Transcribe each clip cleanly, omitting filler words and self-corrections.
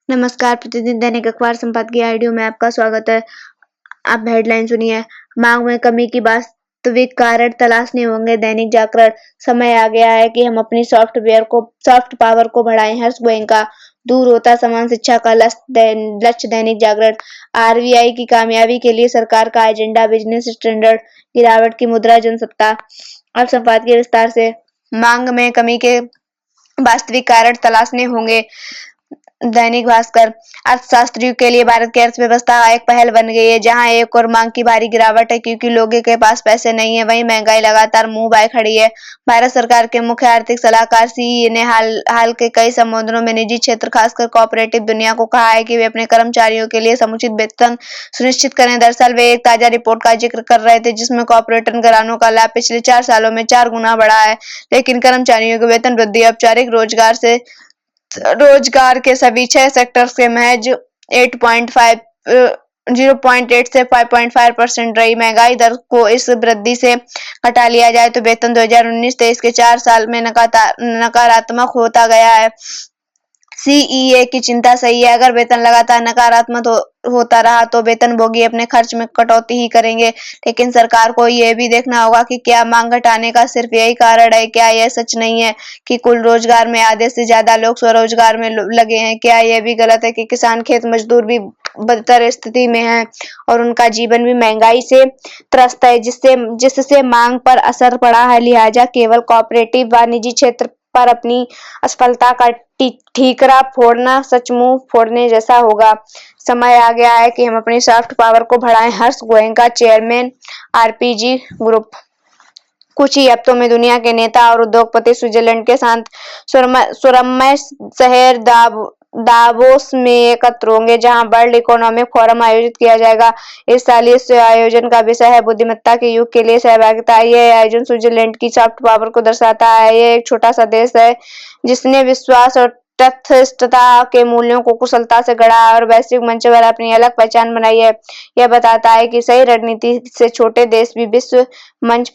नमस्कार, प्रतिदिन दैनिक अखबार संपादकीय ऑडियो में आपका स्वागत है। आप हेडलाइन सुनिए। मांग में कमी की वास्तविक कारण तलाशने होंगे दैनिक जागरण। समय आ गया है कि हम अपनी सॉफ्ट पावर को बढ़ाएं, हर्ष गोयनका। दूर होता समान शिक्षा का लक्ष्य दैनिक जागरण। आरबीआई की कामयाबी के लिए सरकार का एजेंडा, बिजनेस स्टैंडर्ड गिरावट की मुद्रा जनसत्ता। अब संपादकीय विस्तार से। मांग में कमी के वास्तविक कारण तलाशने होंगे दैनिक भास्कर। अर्थशास्त्रियों के लिए भारत की अर्थव्यवस्था एक पहल बन गई है, जहां एक और मांग की भारी गिरावट है क्योंकि लोगों के पास पैसे नहीं है, वहीं महंगाई लगातार मुंह बाय खड़ी है। भारत सरकार के मुख्य आर्थिक सलाहकार सीई ने हाल के कई संबोधनों में निजी क्षेत्र, खासकर कोऑपरेटिव दुनिया को कहा है कि वे अपने कर्मचारियों के लिए समुचित वेतन सुनिश्चित करें। दरअसल वे एक ताजा रिपोर्ट का जिक्र कर रहे थे जिसमें कॉर्पोरेट घरानों का लाभ पिछले 4 सालों में 4 गुना बढ़ा है, लेकिन कर्मचारियों के वेतन वृद्धि औपचारिक रोजगार के सभी 6 सेक्टर्स के महज 0.8 से 5.5% रही। महंगाई दर को इस वृद्धि से घटा लिया जाए तो वेतन 2019-23 के 4 साल में नकारात्मक होता गया है। सीईए की चिंता सही है। अगर वेतन लगातार नकारात्मक होता रहा तो वेतनभोगी अपने खर्च में कटौती ही करेंगे, लेकिन सरकार को यह भी देखना होगा कि क्या मांग घटाने का सिर्फ यही कारण है। क्या यह सच नहीं है कि कुल रोजगार में आधे से ज्यादा लोग स्वरोजगार में लगे हैं? क्या यह भी गलत है कि किसान, खेत मजदूर भी बदतर स्थिति में हैं और उनका जीवन भी महंगाई से त्रस्त है, जिससे मांग पर असर पड़ा है? लिहाजा केवल कोऑपरेटिव व निजी क्षेत्र पर अपनी असफलता का ठीकरा फोड़ना सच मुंह फोड़ने जैसा होगा। समय आ गया है कि हम अपनी सॉफ्ट पावर को बढ़ाएं, हर्ष गोयनका, चेयरमैन आरपीजी ग्रुप। कुछ ही हफ्तों में दुनिया के नेता और उद्योगपति स्विट्जरलैंड के शांत सुरम्य शहर दावोस में एकत्र होंगे, जहां वर्ल्ड इकोनॉमिक फोरम आयोजित किया जाएगा। इस साल इस आयोजन का विषय है बुद्धिमत्ता के युग के लिए सहभागिता। यह आयोजन स्विट्जरलैंड की सॉफ्ट पावर को दर्शाता है। यह एक छोटा सा देश है जिसने विश्वास और तटस्थता के मूल्यों को कुशलता से गढ़ा और वैश्विक मंच पर अपनी अलग पहचान बनाई है। यह बताता है कि सही रणनीति से छोटे देश भी विश्व मंच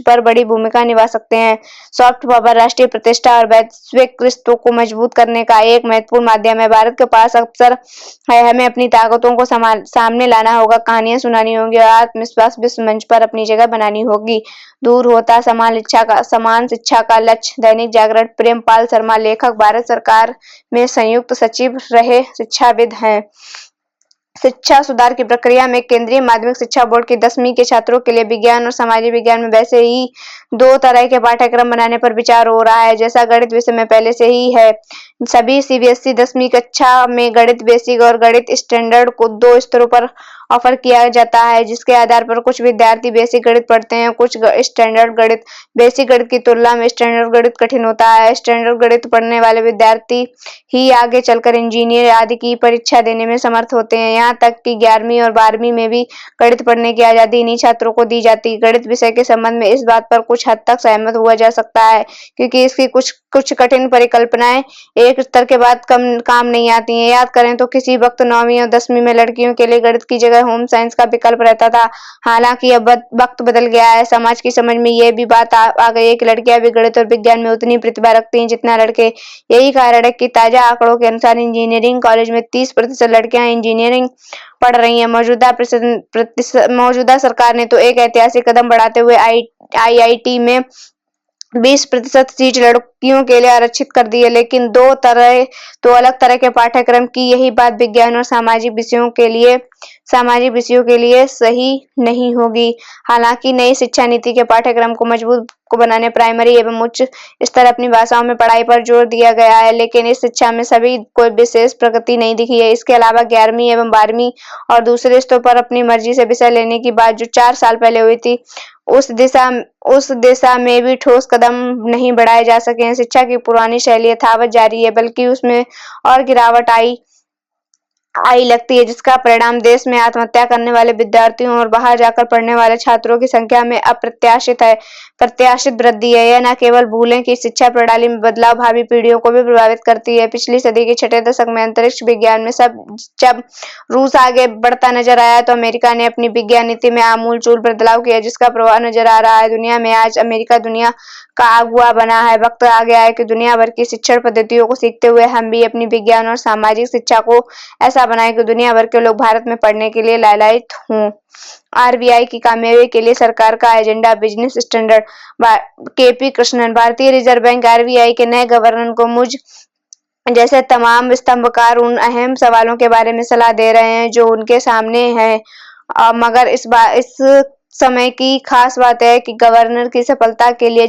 पर बड़ी भूमिका निभा सकते हैं। सॉफ्ट पावर राष्ट्रीय प्रतिष्ठा और वैश्विक रिश्तों को मजबूत करने का एक महत्वपूर्ण माध्यम है। भारत के पास अवसर है, हमें अपनी ताकतों को सामने लाना होगा, कहानियां सुनानी होंगी और आत्मविश्वास विश्व मंच पर अपनी जगह बनानी होगी। दूर होता समान शिक्षा का लक्ष्य दैनिक जागरण। प्रेमपाल शर्मा, लेखक, भारत सरकार में संयुक्त सचिव रहे, शिक्षाविद हैं। शिक्षा सुधार की प्रक्रिया में केंद्रीय माध्यमिक शिक्षा बोर्ड की 10वीं के छात्रों के लिए विज्ञान और सामाजिक विज्ञान में वैसे ही 2 तरह के पाठ्यक्रम बनाने पर विचार हो रहा है, जैसा गणित विषय में पहले से ही है। सभी सीबीएसई 10वीं कक्षा में गणित बेसिक और गणित स्टैंडर्ड को 2 स्तरों पर ऑफर किया जाता है, जिसके आधार पर कुछ विद्यार्थी बेसिक गणित पढ़ते हैं, कुछ स्टैंडर्ड गणित। बेसिक गणित की तुलना में स्टैंडर्ड गणित कठिन होता है। स्टैंडर्ड गणित पढ़ने वाले विद्यार्थी ही आगे चलकर इंजीनियर आदि की परीक्षा देने में समर्थ होते हैं। यहाँ तक कि 11वीं और 12वीं में भी गणित पढ़ने की आजादी इन्हीं छात्रों को दी जाती। गणित विषय के संबंध में इस बात पर कुछ हद तक सहमत हुआ जा सकता है, क्योंकि इसकी कुछ कठिन परिकल्पनाएं एक स्तर के बाद काम नहीं आती हैं। याद करें तो किसी वक्त 9वीं और 10वीं में लड़कियों के लिए गणित की जगह होम साइंस का विकल्प रहता था। हालांकि अब वक्त बदल गया है। समाज की समझ में यह भी बात आ गई है कि लड़कियां भी गणित और विज्ञान में उतनी प्रतिभा रखती हैं जितना लड़के। यही कारण है कि ताजा आंकड़ों के अनुसार इंजीनियरिंग कॉलेज में 30% लड़कियां इंजीनियरिंग पढ़ रही हैं। मौजूदा सरकार ने तो एक ऐतिहासिक कदम बढ़ाते हुए आईआईटी में 20% सीट लड़कियों के लिए आरक्षित कर दी है, लेकिन दो अलग तरह के पाठ्यक्रम की यही बात विज्ञान और सामाजिक विषयों के लिए सही नहीं होगी। हालांकि नई शिक्षा नीति के पाठ्यक्रम को मजबूत बनाने प्राइमरी एवं उच्च स्तर अपनी भाषाओं में पढ़ाई पर जोर दिया गया है, लेकिन इस शिक्षा में सभी कोई विशेष प्रगति नहीं दिखी है। इसके अलावा 11वीं एवं 12वीं और दूसरे स्तरों पर अपनी मर्जी से विषय लेने की बात जो 4 साल पहले हुई थी, उस दिशा में भी ठोस कदम नहीं बढ़ाए जा सके हैं। शिक्षा की पुरानी शैली यथावत जारी है, बल्कि उसमें और गिरावट आई लगती है, जिसका परिणाम देश में आत्महत्या करने वाले विद्यार्थियों और बाहर जाकर पढ़ने वाले छात्रों की संख्या में अप्रत्याशित है। प्रत्याशित वृद्धि है। यह न केवल भूलें कि शिक्षा प्रणाली में बदलाव भावी पीढ़ियों को भी प्रभावित करती है। पिछली सदी के छठे दशक में अंतरिक्ष विज्ञान में जब रूस आगे बढ़ता नजर आया तो अमेरिका ने अपनी विज्ञान नीति में आमूलचूल बदलाव किया, जिसका प्रभाव नजर आ रहा है दुनिया में। आज अमेरिका दुनिया का अगुवा बना है। वक्त आ गया है कि दुनिया भर की शिक्षण पद्धतियों को सीखते हुए हम भी अपनी विज्ञान और सामाजिक शिक्षा को ऐसा बनाएं कि दुनिया भर के लोग भारत में पढ़ने के लिए लालायित हों। आरबीआई की कामयाबी के लिए सरकार का agenda, business standard. KP Krishnan, भारतीय रिजर्व बैंक आरबीआई के नए गवर्नर को मुझ जैसे तमाम स्तंभकार उन अहम सवालों के बारे में सलाह दे रहे हैं जो उनके सामने हैं। मगर इस समय की खास बात है कि गवर्नर की सफलता के लिए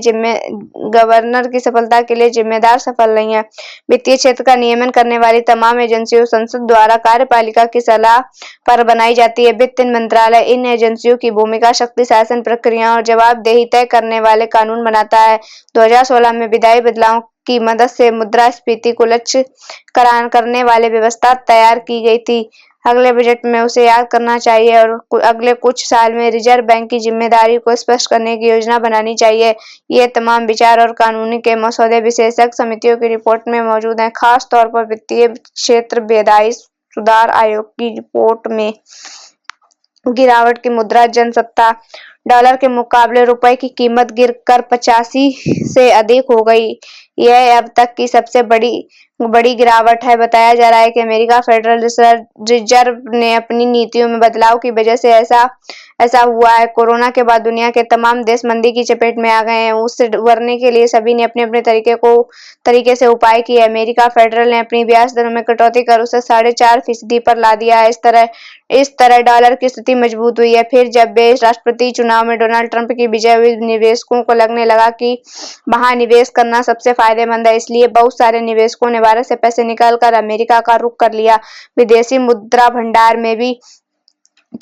जिम्मेदार सफल नहीं है। वित्तीय क्षेत्र का नियमन करने वाली तमाम एजेंसियों संसद द्वारा कार्यपालिका की सलाह पर बनाई जाती है। वित्त मंत्रालय इन एजेंसियों की भूमिका, शक्ति, शासन प्रक्रिया और जवाबदेही तय करने वाले कानून बनाता है। 2016 में विधायी बदलावों की मदद से मुद्रास्फीति को लक्ष्य करने वाली व्यवस्था तैयार की गई थी। अगले बजट में उसे याद करना चाहिए और अगले कुछ साल में रिजर्व बैंक की जिम्मेदारी को स्पष्ट करने की योजना बनानी चाहिए। ये तमाम विचार और कानूनी के मसौदे विशेषज्ञ समितियों की रिपोर्ट में मौजूद हैं, खास तौर पर वित्तीय क्षेत्र विधायी सुधार आयोग की रिपोर्ट में। गिरावट की मुद्रा जनसत्ता, डॉलर के मुकाबले रुपए की कीमत गिरकर 85 से अधिक हो गई। यह अब तक की सबसे बड़ी गिरावट है। बताया जा रहा है कि अमेरिका फेडरल रिजर्व ने अपनी नीतियों में बदलाव की वजह से ऐसा हुआ है। कोरोना के बाद दुनिया के तमाम देश मंदी की चपेट में आ गए हैं। उससे उबरने के लिए सभी ने अपने तरीके से उपाय किए। अमेरिका फेडरल ने अपनी ब्याज दरों में कटौती कर उसे 4.5% पर ला दिया है। इस तरह डॉलर की स्थिति मजबूत हुई है। फिर जब राष्ट्रपति चुनाव में डोनाल्ड ट्रंप की विजय हुई, निवेशकों को लगने लगा कि वहां निवेश करना सबसे फायदेमंद है। इसलिए बहुत सारे निवेशकों ने भारत से पैसे निकालकर अमेरिका का रुख कर लिया। विदेशी मुद्रा भंडार में भी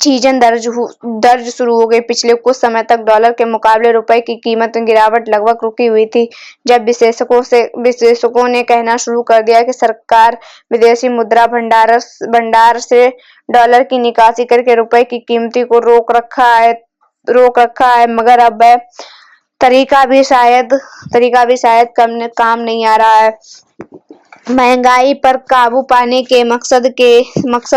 चीजें दर्ज शुरू हो गई। पिछले कुछ समय तक डॉलर के मुकाबले रुपए की कीमत में गिरावट लगभग रुकी हुई थी, जब विशेषज्ञों ने कहना शुरू कर दिया कि सरकार विदेशी मुद्रा भंडार से डॉलर की निकासी करके रुपए की कीमत को रोक रखा है। मगर अब वह तरीका भी शायद काम नहीं आ रहा है। महंगाई पर काबू पाने के मकसद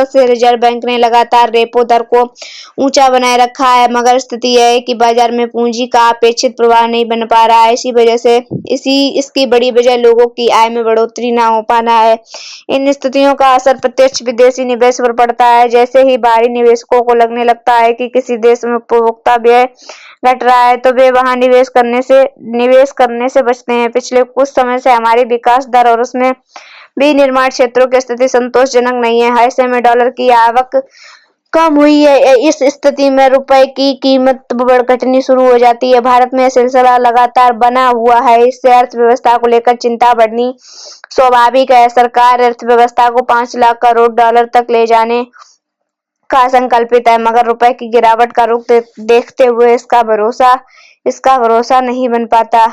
से रिजर्व बैंक ने लगातार रेपो दर को ऊंचा बनाए रखा है, मगर स्थिति यह है कि बाजार में पूंजी का अपेक्षित प्रवाह नहीं बन पा रहा है। इसकी बड़ी वजह लोगों की आय में बढ़ोतरी न हो पाना है। इन स्थितियों का असर प्रत्यक्ष विदेशी निवेश पर पड़ता है। जैसे ही बाहरी निवेशकों को लगने लगता है कि किसी देश में उपभोक्ता व्यय घट रहा है तो वे वहां निवेश करने से बचते हैं। पिछले कुछ समय से हमारी विकास दर और उसमें भी निर्माण क्षेत्रों की स्थिति संतोषजनक नहीं है। ऐसे में डॉलर की आवक कम हुई है। इस स्थिति में रुपए की कीमत घटनी शुरू हो जाती है। भारत में सिलसिला लगातार बना हुआ है। इससे अर्थव्यवस्था को लेकर चिंता बढ़नी स्वाभाविक है। सरकार अर्थव्यवस्था को 5 लाख करोड़ डॉलर तक ले जाने का संकल्पित है, मगर रुपए की गिरावट का रुख देखते हुए इसका भरोसा नहीं बन पाता।